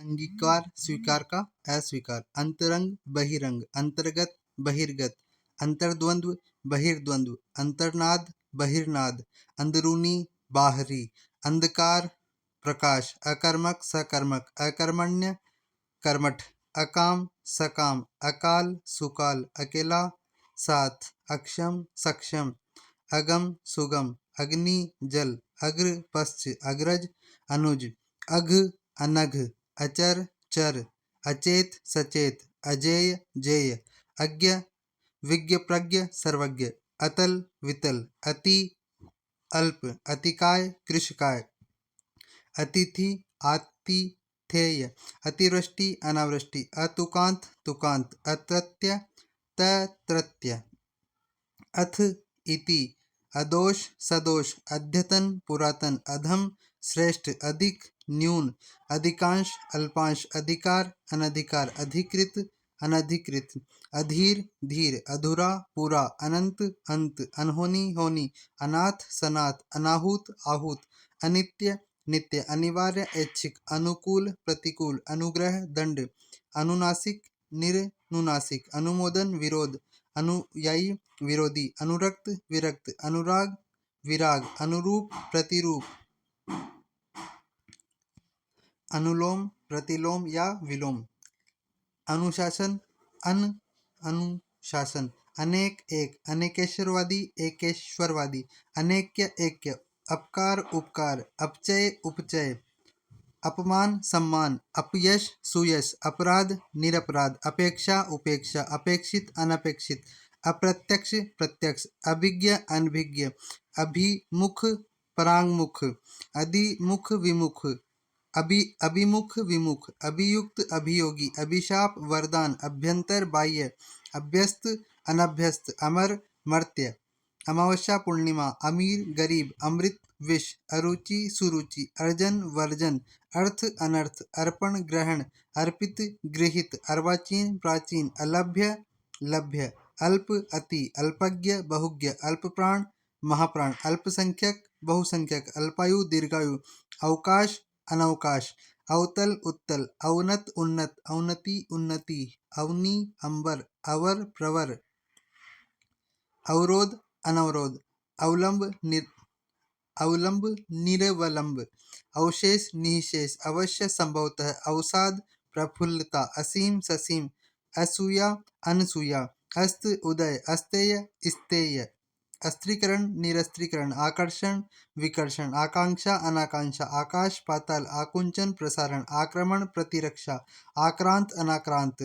अंगीकार स्वीकार का अस्वीकार, अंतरंग बहिरंग, अंतर्गत बहिर्गत, अंतर्द्वंद्व बहिर्द्वंद्व, अंतर्नाद बहिर्नाद, अंदरूनी बाहरी, अंधकार प्रकाश, अकर्मक सकर्मक, अकर्मण्य कर्मठ, अकाम सकाम, अकाल सुकाल, अकेला साथ, अक्षम सक्षम, अगम सुगम, अग्नि जल, अग्र पश्च, अग्रज अनुज, अघ अनघ, अचर चर, अचेत सचेत, अजेय जेय, अज्ञ विज्ञ प्रज्ञ सर्वज्ञ, अतल वितल, अति अल्प, अतिकाय कृशकाय, अतिथि आतिथेय, अतिवृष्टि अनावृष्टि, अतुकांत तुकांत, अतृत्य तत्रत्य, अथ इति, अदोष सदोष, अद्यतन पुरातन, अधम श्रेष्ठ, अधिक न्यून, अधिकांश अल्पांश, अधिकार अनधिकार, अधिकृत अनधिकृत, अधीर धीर, अधूरा पूरा, अनंत अंत, अनहोनी होनी, अनाथ सनाथ, अनाहूत आहूत, अनित्य नित्य, अनिवार्य ऐच्छिक, अनुकूल प्रतिकूल, अनुग्रह दंड, अनुनासिक निरनुनासिक, अनुमोदन विरोध, अनुयायी विरोधी, अनुरक्त विरक्त, अनुराग विराग, अनुरूप प्रतिरूप, अनुलोम प्रतिलोम या विलोम, अनुशासन अनुशासन, अनेक एक, अनेकेश्वरवादी एकेश्वरवादी, अनेक्य ऐक्य, अपकार उपकार, अपचय उपचय, अपमान सम्मान, अपयश सुयश, अपराध निरपराध, अपेक्षा उपेक्षा, अपेक्षित अनपेक्षित, अप्रत्यक्ष प्रत्यक्ष, अभिज्ञ अनभिज्ञ, अभिमुख परांगमुख, अधिमुख विमुख, अभिमुख विमुख, अभियुक्त अभियोगी, अभिशाप वरदान, अभ्यंतर बाह्य, अभ्यस्त अनभ्यस्त, अमर मर्त्य, अमावस्या पूर्णिमा, अमीर गरीब, अमृत विष, अरुचि सुरुचि, अर्जन वर्जन, अर्थ अनर्थ, अर्पण ग्रहण, अर्पित गृहित, अर्वाचीन प्राचीन, अलभ्य लभ्य, अल्प अति, अल्पज्ञ बहुज्ञ, अल्पप्राण महाप्राण, अल्पसंख्यक बहुसंख्यक, अल्पायु दीर्घायु, अवकाश अनवकाश, अवतल उत्तल, अवनत उन्नत, अवनति उन्नति, अवनी अंबर, अवर प्रवर, अवरोध अनवरोध, अवलंब निरवलंब, अवशेष निःशेष, अवश्य संभवतः, अवसाद प्रफुल्लता, असीम ससीम, असूया अनसूया, अस्त उदय, अस्तेय स्तेय, अस्त्रीकरण निरस्त्रीकरण, आकर्षण विकर्षण, आकांक्षा अनाकांक्षा, आकाश पाताल, आकुंचन प्रसारण, आक्रमण प्रतिरक्षा, आक्रांत अनाक्रांत,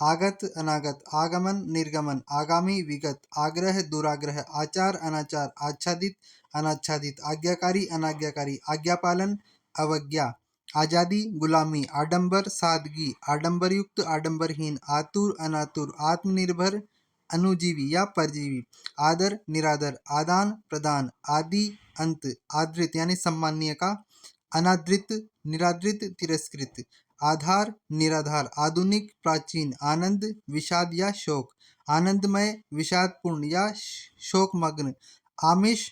आगत अनागत, आगमन निर्गमन, आगामी विगत, आग्रह दुराग्रह, आचार अनाचार, आच्छादित अनाच्छादित, आज्ञाकारी अनाज्ञाकारी, आज्ञापालन अवज्ञा, आजादी गुलामी, आडंबर सादगी, आडंबरयुक्त आडंबरहीन, आतुर अनातुर, आत्मनिर्भर अनुजीवी या परजीवी, आदर निरादर, आदान प्रदान, आदि अंत, आदृत यानी सम्माननीय का, अनादृत निरादृत तिरस्कृत, आधार निराधार, आधुनिक प्राचीन, आनंद विषाद या शोक, आनंदमय विषादपूर्ण या शोकमग्न, आमिष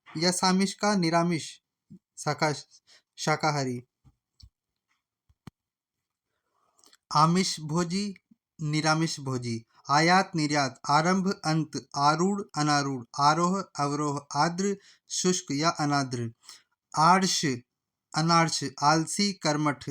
या सामिष का, निरामिष शाकाहारी, आमिष भोजी निरामिष भोजी, आयात निर्यात, आरंभ अंत, आरूढ़ अनारूढ़, आरोह अवरोह, आर्द्र शुष्क या अनाद्र, आर्ष अनार्ष, आलसी कर्मठ,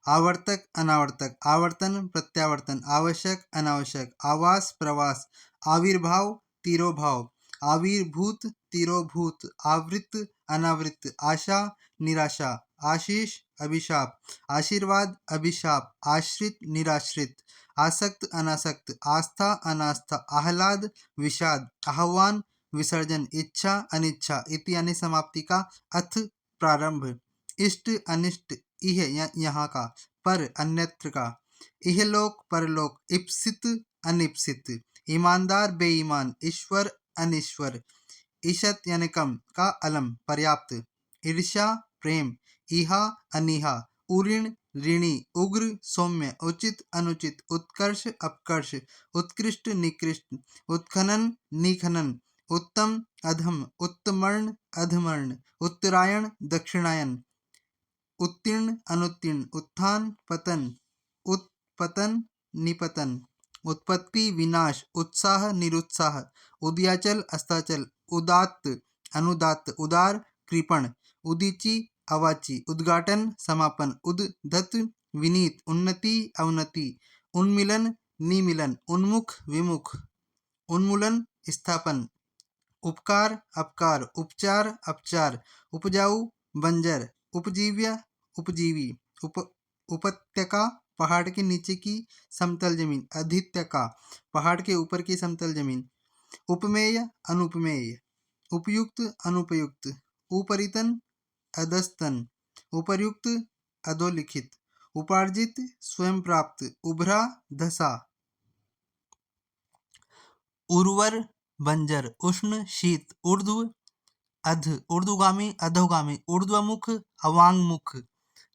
आवर्तक अनावर्तक, आवर्तन प्रत्यावर्तन, आवश्यक अनावश्यक, आवास प्रवास, आविर्भाव तिरोभाव, आविर्भूत तिरोभूत, आवृत अनावृत, आशा निराशा, आशीष अभिशाप, आशीर्वाद अभिशाप, आश्रित निराश्रित, आसक्त अनासक्त, आस्था अनास्था, आह्लाद विषाद, आह्वान विसर्जन, इच्छा अनिच्छा, इति यानी समाप्ति का, अथ प्रारंभ, इष्ट अनिष्ट, इह यहाँ का, पर अन्यत्र का, इहलोक परलोक, इप्सित अनिप्सित, ईमानदार बेईमान, ईश्वर अनिश्वर, ईशत यानी कम का, अलम पर्याप्त, ईर्ष्या प्रेम, इहा अनिहा, उऋण ऋणी, उग्र सौम्य, उचित अनुचित, उत्कर्ष अपकर्ष, उत्कृष्ट निकृष्ट, उत्खनन निखनन, उत्तम अधम, उत्तमर्ण अधमर्ण, उत्तरायण दक्षिणायन, उत्तीर्ण अनुत्तीर्ण, उत्थान पतन, उत्पतन निपतन, उत्पत्ति विनाश, उत्साह निरुत्साह, उदयाचल अस्ताचल, उदात्त अनुदात्त, उदार कृपण, उदीची अवाची, उद्घाटन समापन, उद्धत विनीत, उन्नति अवनति, उन्मिलन निमिलन, उन्मुख विमुख, उन्मूलन स्थापन, उपकार अपकार, उपचार अपचार, उपजाऊ बंजर, उपजीव्य उपजीवी, उपत्यका पहाड़ के नीचे की समतल जमीन, अधित्यका पहाड़ के ऊपर की समतल जमीन, उपमेय अनुपमेय, उपयुक्त अनुपयुक्त, उपरितन अधस्तन, उपर्युक्त अधोलिखित, उपार्जित स्वयं प्राप्त, उभरा धसा, उर्वर बंजर, उष्ण शीत, ऊर्ध्व अध ऊर्ध्वगामी अधोगामी, ऊर्ध्वमुख अवांगमुख,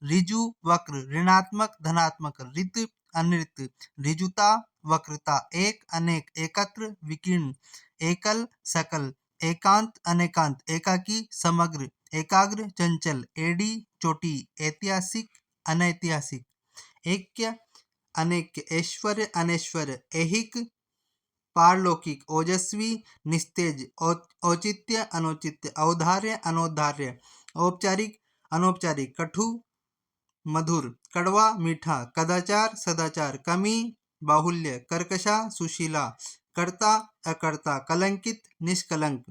ऋजु वक्र, ऋणात्मक धनात्मक, ऋत अनृत, ऋजुता वक्रता, एक अनेक, एकत्र विकीर्ण, एकल सकल, एकांत अनेकांत, एकाकी समग्र, एकाग्र चंचल, एडी चोटी, ऐतिहासिक अनैतिहासिक, ऐक्य अनेक्य, ऐश्वर्य अनैश्वर्य, ऐहिक पारलौकिक, ओजस्वी निस्तेज, औचित्य अनौचित्य, औदार्य अनौदार्य, औपचारिक अनौपचारिक, कटु मधुर, कड़वा मीठा, कदाचार सदाचार, कमी बाहुल्य, कर्कशा सुशीला, कर्ता अकर्ता, कलंकित निष्कलंक,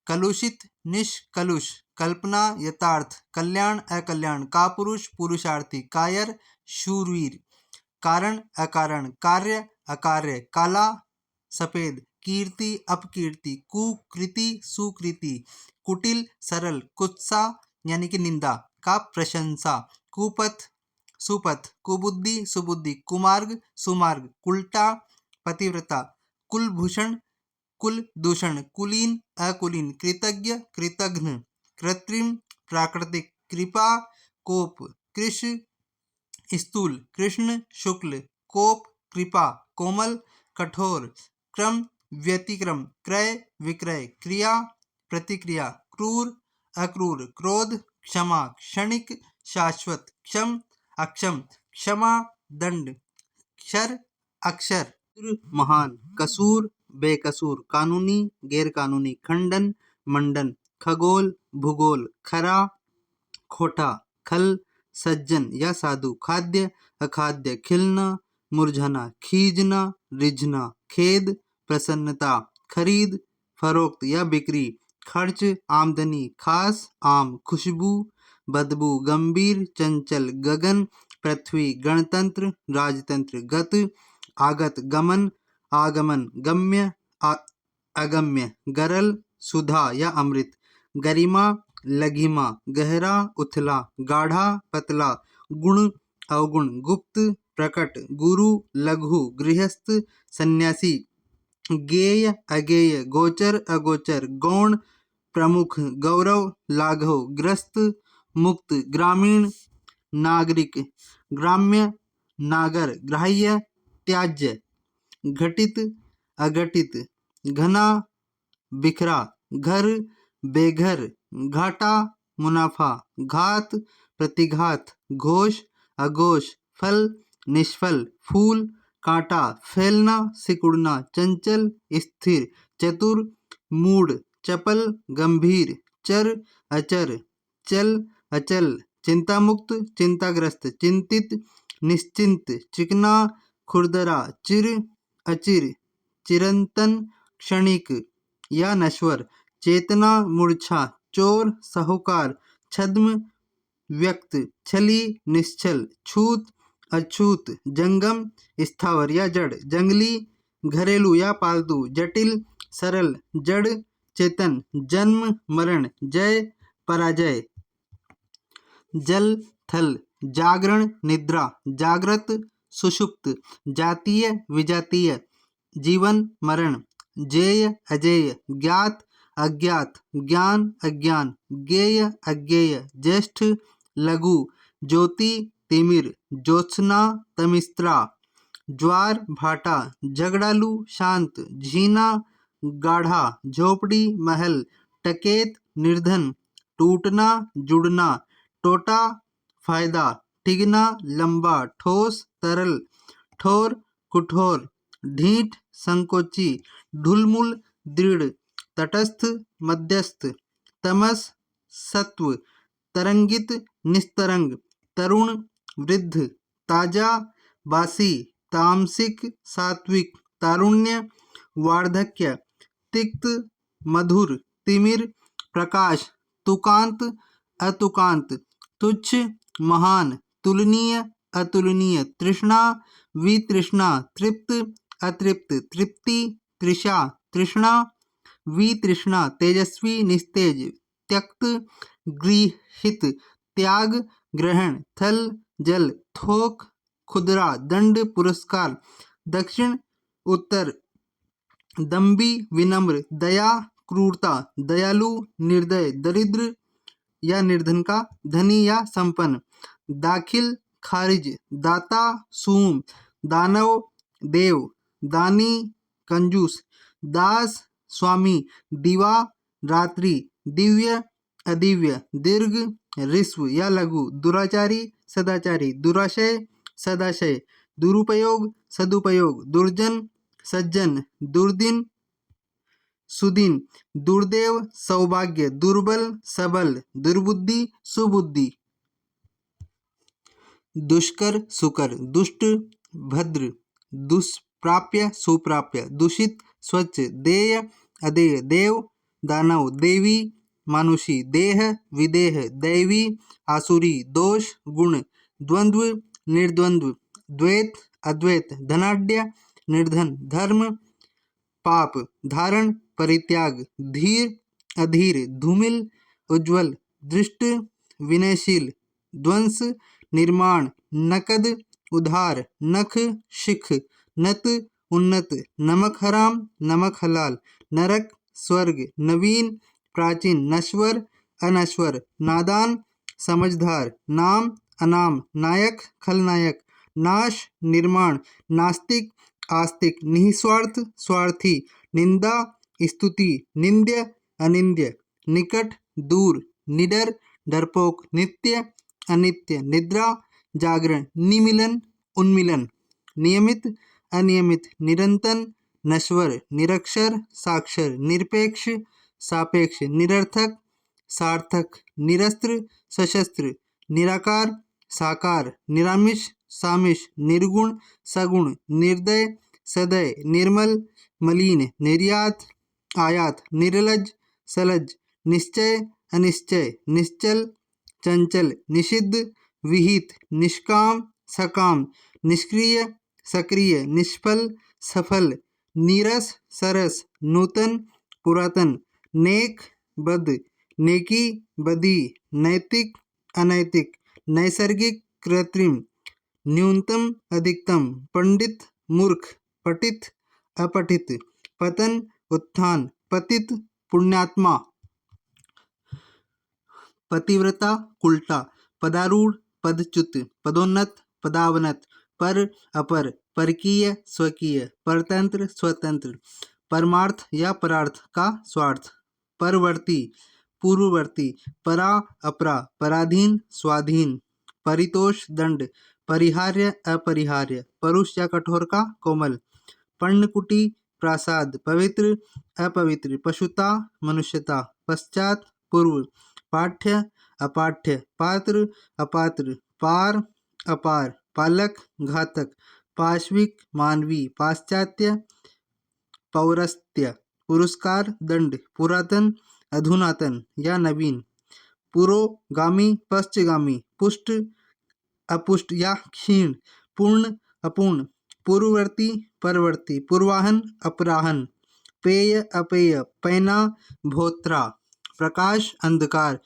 कलुषित निष्कलुष, कल्पना यथार्थ, कल्याण अकल्याण, कापुरुष पुरुषार्थी, कायर शूरवीर, कारण अकारण, कार्य अकार्य, काला सफेद, कीर्ति अपकीर्ति, कुकृति सुकृति, कुटिल सरल, कुत्सा यानी कि निंदा का प्रशंसा, कुपथ सुपथ, कुबुद्धि सुबुद्धि, कुमार्ग सुमार्ग, कुल्टा पतिव्रता, कुलभूषण कुल दूषण, कुलीन अकुलीन, कृतज्ञ कृतघ्न, कृत्रिम प्राकृतिक, कृपा कोप, कृष स्थूल, कृष्ण शुक्ल, कोप कृपा, कोमल कठोर, क्रम व्यतिक्रम, क्रय विक्रय, क्रिया प्रतिक्रिया, क्रूर अक्रूर, क्रोध क्षमा, क्षणिक शाश्वत, क्षम अक्षम, क्षमा दंड, क्षर अक्षर, महान, कसूर बेकसूर, कानूनी गैर कानूनी, खंडन मंडन, खगोल भूगोल, खरा खोटा, खल सज्जन या साधु, खाद्य अखाद्य, खिलना मुरझाना, खींचना रिझना, खेद प्रसन्नता, खरीद फरोख्त या बिक्री, खर्च आमदनी, खास आम, खुशबू बदबू, गंभीर चंचल, गगन पृथ्वी, गणतंत्र राजतंत्र, गत आगत, गमन आगमन, गम्य अगम्य, गरल सुधा या अमृत, गरिमा लघिमा, गहरा उथला, गाढ़ा पतला, गुण अवगुण, गुप्त प्रकट, गुरु लघु, गृहस्थ सन्यासी, गेय अगेय, गोचर अगोचर, गौण प्रमुख, गौरव लाघव, ग्रस्त मुक्त, ग्रामीण नागरिक, ग्राम्य नागर, ग्राह्य त्याज्य, घटित अघटित, घना बिखरा, घर बेघर, घाटा मुनाफा, घात प्रतिघात, घोष अघोष, फल निष्फल, फूल कांटा, फैलना सिकुड़ना, चंचल स्थिर, चतुर मूड, चपल गंभीर, चर अचर, चल अचल, चिंतामुक्त चिंताग्रस्त, चिंतित निश्चिंत, चिकना खुरदरा, चिर अचिर, चिरंतन क्षणिक या नश्वर, चेतना मूर्छा, चोर साहूकार, छद्म व्यक्त, छली निश्चल, छूत अछूत, जंगम स्थावर या जड़, जंगली घरेलू या पालतू, जटिल सरल, जड़ चेतन, जन्म मरण, जय पराजय, जल थल, जागरण निद्रा, जागृत सुषुप्त, जातीय विजातीय, जीवन मरण, जेय अजेय, ज्ञात अज्ञात, ज्ञान अज्ञान, ज्ञेय अज्ञेय, ज्येष्ठ लघु, ज्योति तिमिर, ज्योत्सना तमिस्त्रा, ज्वार भाटा, झगड़ालू शांत, झीना गाढ़ा, झोपड़ी महल, टकेत निर्धन, टूटना जुड़ना, टोटा फायदा, टिकना, लंबा, ठोस, तरल, ठोर, कठोर, ढीठ, संकोची, ढुलमुल, दृढ़, तटस्थ, मध्यस्थ, तमस, सत्व, तरंगित, निस्तरंग, तरुण, वृद्ध, ताजा, बासी, तामसिक, सात्विक, तारुण्य, वार्धक्य, तिक्त, मधुर, तिमिर, प्रकाश, तुकांत, अतुकांत, तुच्छ, महान, तुलनीय, अतुलनीय, तृष्णा, वितृष्णा, तृप्त, अतृप्त, तृप्ति, तृषा, तृष्णा, वितृष्णा, तेजस्वी, निस्तेज, त्यक्त, गृहीत, त्याग, ग्रहण, थल, जल, थोक, खुदरा, दंड, पुरस्कार, दक्षिण, उत्तर, दम्भी, विनम्र, दया, क्रूरता, दयालु, निर्दय, दरिद्र या निर्धन का, धनी या संपन्न, दाखिल, खारिज, दाता, सूम, दानव, देव, दानी, कंजूस, दास, स्वामी, दिवा, रात्रि, दिव्य, अदिव्य, दीर्घ, ऋस्व या लघु, दुराचारी, सदाचारी, दुराशय, सदाशय, दुरुपयोग, सदुपयोग, दुर्जन, सज्जन, दुर्दिन, सुदिन, दुर्देव, सौभाग्य, दुर्बल, सबल, दुर्बुद्धि, सुबुद्धि, दुष्कर, सुकर, दुष्ट, भद्र, दुष्प्राप्य, सुप्राप्य, दूषित, स्वच्छ, देय, अदेय, देव, दानव, देवी, मानुषी, देह, विदेह, दैवी, आसुरी, दोष, गुण, द्वंद्व, निर्द्वंद्व, द्वैत, अद्वैत, धनाढ्य, निर्धन, धर्म, पाप, धारण, परित्याग, धीर, अधीर, धूमिल, उज्ज्वल, दृष्ट, विनयशील, ध्वंस, निर्माण, नकद, उधार, नख, शिख, नत, उन्नत, नमक हराम, नमक हलाल, नरक, स्वर्ग, नवीन, प्राचीन, नश्वर, अनश्वर, नादान, समझदार, नाम, अनाम, नायक, खलनायक, नाश, निर्माण, नास्तिक, आस्तिक, निस्वार्थ, स्वार्थी, निंदा, स्तुति, निंद्य, अनिंद्य, निकट, दूर, निडर, डरपोक, नित्य, अनित्य, निद्रा, जागरण, निमिलन, उन्मिलन, नियमित, अनियमित, निरंतर, नश्वर, निरक्षर, साक्षर, निरपेक्ष, सापेक्ष, निरर्थक, सार्थक, निरस्त्र, सशस्त्र, निराकार, साकार, निरामिष, सामिष, निर्गुण, सगुण, निर्दय, सदय, निर्मल, मलिन, निर्यात, आयात, निर्लज, सलज, निश्चय, अनिश्चय, निश्चल, चंचल, निषिद्ध, विहित, निष्काम, सकाम, निष्क्रिय, सक्रिय, निष्फल, सफल, नीरस, सरस, नूतन, पुरातन, नेक, बद, नेकी, बदी, नैतिक, अनैतिक, नैसर्गिक, कृत्रिम, न्यूनतम, अधिकतम, पंडित, मूर्ख, पठित, अपठित, पतन, उत्थान, पतित, पुण्यात्मा, पतिव्रता, उल्टा, पदारूढ़, पदच्युत, पदोन्नत, पदावनत, पर, अपर, परकीय, स्वकीय, परतंत्र, स्वतंत्र, परमार्थ या परार्थ का स्वार्थ, परवर्ती, पूर्ववर्ती, परा, अपरा, पराधीन, स्वाधीन, परितोष, दंड, परिहार्य, अपरिहार्य, परुष या कठोर का कोमल, पर्णकुटी, प्रासाद, पवित्र, अपवित्र, पशुता, मनुष्यता, पश्चात, पूर्व, पाठ्य, अपाठ्य, पात्र, अपात्र, पार, अपार, पालक, घातक, पाश्विक, मानवी, पाश्चात्य, पौरस्त्य, पुरस्कार, दंड, पुरातन, अधुनातन या नवीन, पुरोगामी, पश्चगामी, पुष्ट, अपुष्ट या क्षीण, पूर्ण, अपूर्ण, पूर्ववर्ती, परवर्ती, पूर्वाहन, अपराहन, पेय, अपेय, पैना, भोत्रा, प्रकाश, अंधकार,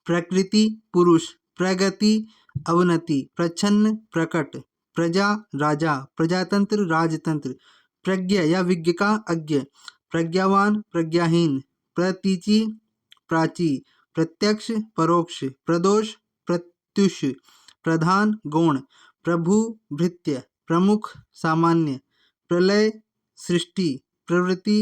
प्रकृति, पुरुष, प्रगति, अवनति, प्रच्छन्न, प्रकट, प्रजा, राजा, प्रजातंत्र, राजतंत्र, प्रज्ञा या विज्ञ का अज्ञ, प्रज्ञावान, प्रज्ञाहीन, प्रतीचि, प्राची, प्रत्यक्ष, परोक्ष, प्रदोष, प्रत्युष, प्रधान, गौण, प्रभु, भृत्य, प्रमुख, सामान्य, प्रलय, सृष्टि, प्रवृत्ति,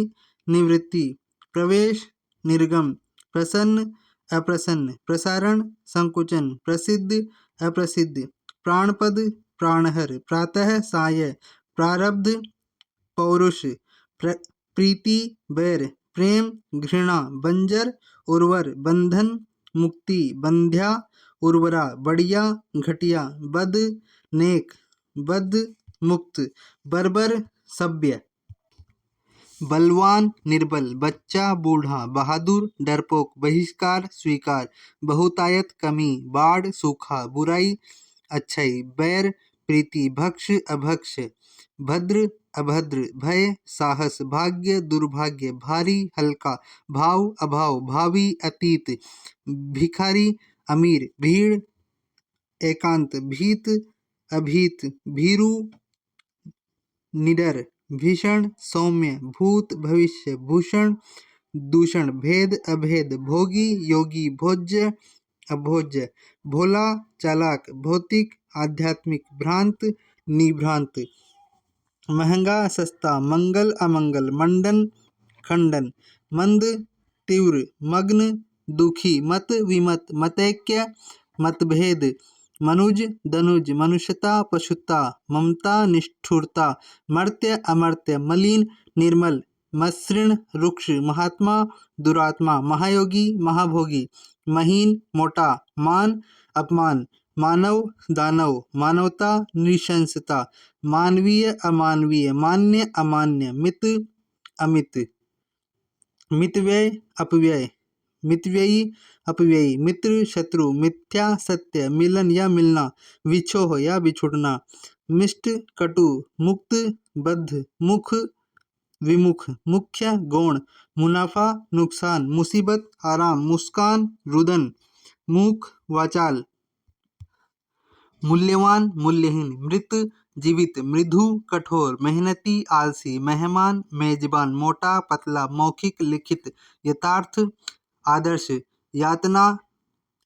निवृत्ति, प्रवेश, निर्गम, प्रसन्न, अप्रसन्न, प्रसारण संकुचन, प्रसिद्ध अप्रसिद्ध, प्राणपद प्राणहर, प्रातः साय, प्रारब्ध पौरुष, प्रीति बैर, प्रेम घृणा, बंजर उर्वर, बंधन मुक्ति, बंध्या उर्वरा, बढ़िया घटिया, बद नेक, बद मुक्त, बर्बर सभ्य, बलवान निर्बल, बच्चा बूढ़ा, बहादुर डरपोक, बहिष्कार स्वीकार, बहुतायत कमी, बाढ़ सूखा, बुराई अच्छाई, बैर प्रीति, भक्ष अभक्ष, भद्र अभद्र, भय साहस, भाग्य दुर्भाग्य, भारी हल्का, भाव अभाव, भावी अतीत, भिखारी अमीर, भीड़ एकांत, भीत अभीत, भीरु निडर, भीषण सौम्य, भूत भविष्य, भूषण दूषण, भेद अभेद, भोगी योगी, भोज्य अभोज्य, भोला चालाक, भौतिक आध्यात्मिक, भ्रांत निभ्रांत, महंगा सस्ता, मंगल अमंगल, मंडन खंडन, मंद तीव्र, मग्न दुखी, मत विमत, मतैक्य मतभेद, मनुज दनुज, मनुष्यता पशुता, ममता निष्ठुरता, मर्त्य अमर्त्य, मलिन निर्मल, मसृण रुक्ष, महात्मा दुरात्मा, महायोगी महाभोगी, महीन मोटा, मान अपमान, मानव दानव, मानवता नृशंसता, मानवीय अमानवीय, मान्य अमान्य, मित अमित, मितव्यय अपव्यय, मितव्ययी अपव्ययी, मित्र शत्रु, मिथ्या सत्य, मिलन या मिलना, विछोह या बिछुड़ना, मिष्ट कटु, मुक्त बद्ध, मुख विमुख, मुख्य गौण, मुनाफा नुकसान, मुसीबत आराम, मुस्कान रुदन, मूक वाचाल, मूल्यवान मूल्यहीन, मृत जीवित, मृदु कठोर, मेहनती आलसी, मेहमान मेजबान, मोटा पतला, मौखिक लिखित, यथार्थ आदर्श, यातना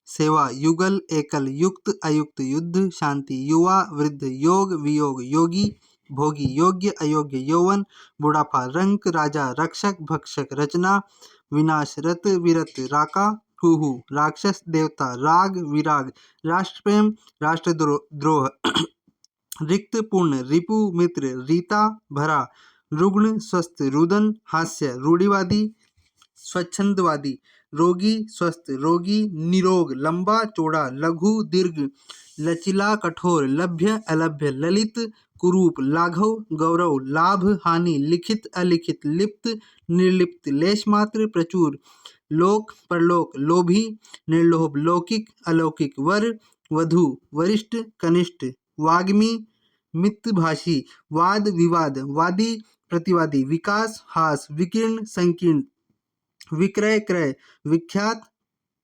सेवा, युगल एकल, युक्त अयुक्त, युद्ध शांति, युवा वृद्ध, योग वियोग, योगी भोगी, योग्य अयोग्य, यौवन बुढ़ापा, रंक राजा, रक्षक भक्षक, रचना विनाश, रत विरत, राका कुहू, राक्षस देवता, राग विराग, राष्ट्रप्रेम राष्ट्रद्रोह, रिक्त पूर्ण, रिपु मित्र, रीता भरा, रुग्ण स्वस्थ, रुदन हास्य, रूढ़िवादी स्वच्छंदवादी, रोगी स्वस्थ, रोगी निरोग, लंबा चौड़ा, लघु दीर्घ, लचीला कठोर, लभ्य अलभ्य, ललित कुरूप, लाघव गौरव, लाभ हानि, लिखित अलिखित, लिप्त निर्लिप्त, लेशमात्र प्रचुर, लोक परलोक, लोभी निर्लोभ, लौकिक अलौकिक, वर वधु, वरिष्ठ कनिष्ठ, वाग्मी मितभाषी, वाद विवाद, वादी प्रतिवादी, विकास हास, विकीर्ण संकीर्ण, विक्रय क्रय, विख्यात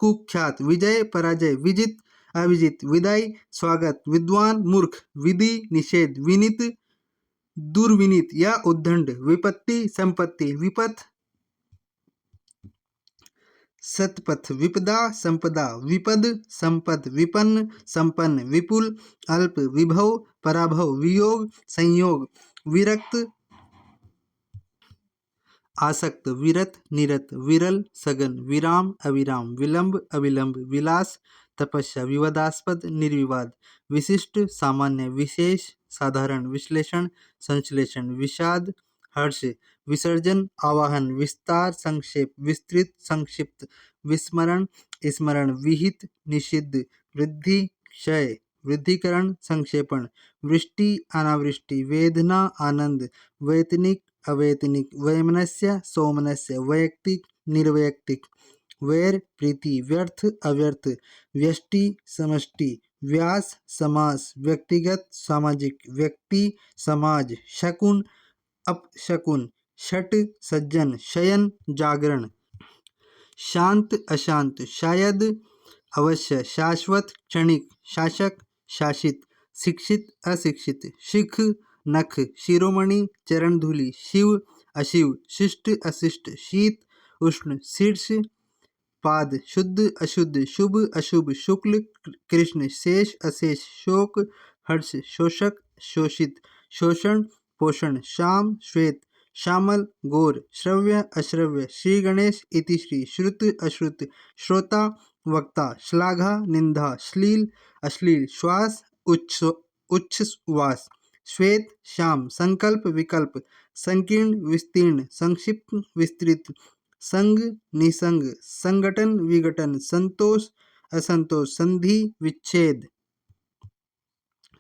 कुख्यात, विजय पराजय, विजित अविजित, विदाई स्वागत, विद्वान मूर्ख, विधि निषेध, विनित दुर्विनीत या उद्दंड, विपत्ति संपत्ति, विपथ सतपथ, विपदा संपदा, विपद संपद, विपन्न संपन्न, विपुल अल्प, विभव पराभव, वियोग संयोग, विरक्त आसक्त, विरत निरत, विरल सघन, विराम अविराम, विलंब अविलंब, विलास तपस्या, विवादास्पद निर्विवाद, विशिष्ट सामान्य, विशेष साधारण, विश्लेषण संश्लेषण, विषाद हर्ष, विसर्जन आवाहन, विस्तार संक्षेप, विस्तृत संक्षिप्त, विस्मरण स्मरण, विहित निषिद्ध, वृद्धि क्षय, वृद्धिकरण संक्षेपण, वृष्टि अनावृष्टि, वेदना आनंद, वैतनिक अवैतनिक, वैमनस्य सौमनस्य, वैयक्तिक निर्वैयक्तिक, वैर प्रीति, व्यर्थ अव्यर्थ, व्यष्टि समष्टि, व्यास समास, व्यक्तिगत सामाजिक, व्यक्ति समाज, शकुन अपशकुन, शट सज्जन, शयन जागरण, शांत अशांत, शायद अवश्य, शाश्वत क्षणिक, शासक शासित, शिक्षित अशिक्षित, शिख नख, शिरोमणि चरणधूलि, शिव अशिव, शिष्ट अशिष्ट, शीत उष्ण, शीर्ष पाद, शुद्ध अशुद्ध, शुभ अशुभ, शुक्ल कृष्ण, शेष अशेष, शोक हर्ष, शोषक शोषित, शोषण पोषण, श्याम श्वेत, श्यामल गौर, श्रव्य अश्रव्य, श्री गणेश इति श्री, श्रुत अश्रुत, श्रोता वक्ता, श्लाघा, निंदा, श्लील, अश्लील, श्वास, उच्छ्वास, श्वेत, श्याम, संकल्प, विकल्प, संकीर्ण, विस्तीर्ण, संक्षिप्त, विस्तृत, संग, निसंग, संगठन, विघटन, संतोष, असंतोष, संधि, विच्छेद,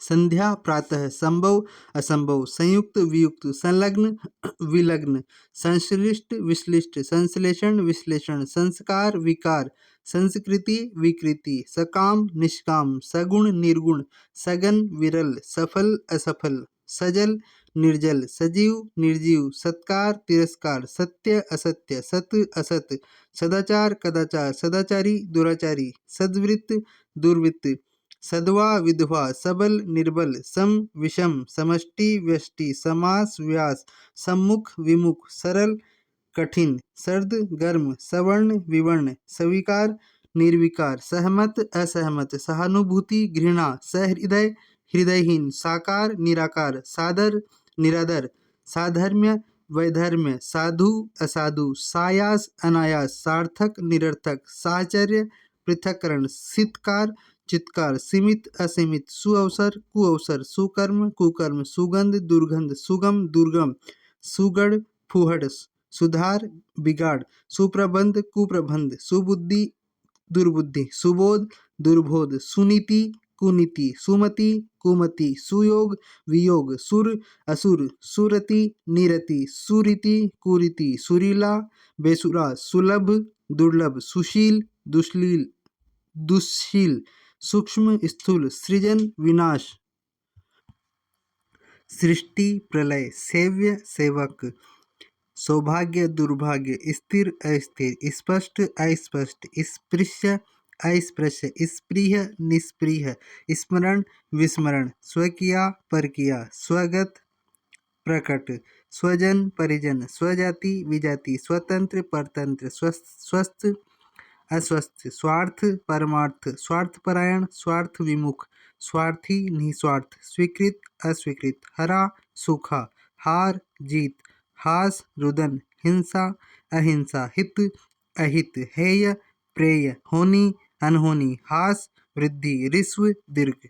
संध्या, प्रातः, संभव, असंभव, संयुक्त, वियुक्त, संलग्न, विलग्न, संश्लिष्ट, विश्लिष्ट, संश्लेषण, विश्लेषण, संस्कार, विकार, संस्कृति, विकृति, सकाम, निष्काम, सगुण, निर्गुण, सघन, विरल, सफल, असफल, सजल, निर्जल, सजीव, निर्जीव, सत्कार, तिरस्कार, सत्य, असत्य, सत, असत, सदाचार, कदाचार, सदाचारी, दुराचारी, सद्वृत्त, दुर्वृत्त, सद्वा, विधवा, सबल, निर्बल, सम, विषम, समष्टि, व्यष्टि, समास, व्यास, सम्मुख, विमुख, सरल, कठिन, सर्द, गर्म, सवर्ण, विवर्ण, स्वीकार, निर्विकार, सहमत, असहमत, सहानुभूति, घृणा, सहृदय, हृदयहीन, साकार, निराकार, सादर, निरादर, साधर्म्य, वैधर्म्य, साधु, असाधु, सायास, अनायास, सार्थक, निरर्थक, साहचर्य, पृथक्करण, सितकार, चित्कार, सीमित, असीमित, सुअवसर, कुअवसर, सुकर्म, कुकर्म, सुगंध, दुर्गंध, सुगम, दुर्गम, सुगढ़, फुहड़, सुधार, बिगाड़, सुप्रबंध, कुप्रबंध, सुबुद्धि, दुर्बुद्धि, सुबोध, दुर्बोध, सुनीति, कुनीति, सुमति, कुमति, सुयोग, वियोग, सुर, असुर, सुरति, निरति, सुरीति, कुरीति, सुरीला, बेसुरा, सुलभ, दुर्लभ, सुशील, दुश्लील, दुश्शील, सूक्ष्म, स्थूल, सृजन, विनाश, सृष्टि, प्रलय, सेव्य, सेवक, सौभाग्य, दुर्भाग्य, स्थिर, अस्थिर, स्पष्ट, अस्पष्ट, स्पृश्य, अस्पृश्य, स्पृह, निस्पृह, स्मरण, विस्मरण, स्वकीया, परकीया, स्वगत, प्रकट, स्वजन, परिजन, स्वजाति, विजाति, स्वतंत्र, परतंत्र, स्वस्थ, अस्वस्थ, स्वार्थ, परमार्थ, स्वार्थपरायण, स्वार्थ विमुख, स्वार्थी, निस्वार्थ, स्वीकृत, अस्वीकृत, हरा, सूखा, हार, जीत, हास, रुदन, हिंसा, अहिंसा, हित, अहित, हेय, प्रेय, होनी, अनहोनी, हास, वृद्धि, ऋस्व, दीर्घ।